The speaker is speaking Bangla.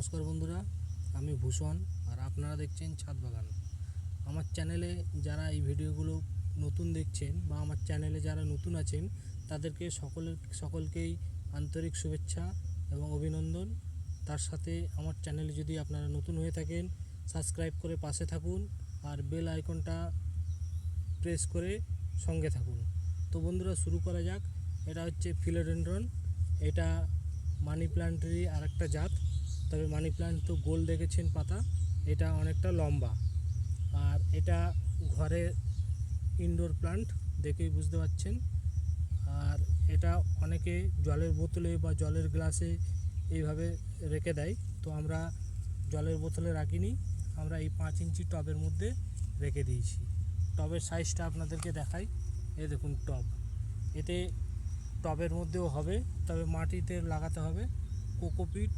নমস্কার বন্ধুরা, আমি ভূষণ আর আপনারা দেখছেন ছাদ বাগান। আমার চ্যানেলে যারা এই ভিডিওগুলো নতুন দেখছেন বা আমার চ্যানেলে যারা নতুন আছেন তাদেরকে সকলকেই আন্তরিক শুভেচ্ছা এবং অভিনন্দন। তার সাথে আমার চ্যানেলে যদি আপনারা নতুন হয়ে থাকেন সাবস্ক্রাইব করে পাশে থাকুন আর বেল আইকনটা প্রেস করে সঙ্গে থাকুন। তো বন্ধুরা, শুরু করা যাক। এটা হচ্ছে ফিলোডেন্ড্রন। এটা মানি প্ল্যান্টেরই আরেকটা জাত, তবে মানি প্ল্যান্ট তো গোল দেখেছেন পাতা, এটা অনেকটা লম্বা। আর এটা ঘরে ইনডোর প্ল্যান্ট দেখেই বুঝতে পাচ্ছেন। আর এটা অনেকে জলের বোতলে বা জলের গ্লাসে এইভাবে রেখে দেয়, তো আমরা জলের বোতলে রাখিনি, আমরা এই 5 ইঞ্চি টবের মধ্যে রেখে দিয়েছি। টবের সাইজটা আপনাদেরকে দেখাই। এই দেখুন টব, এতে টবের মধ্যেও হবে, তবে মাটিতে লাগাতে হবে কোকোপিট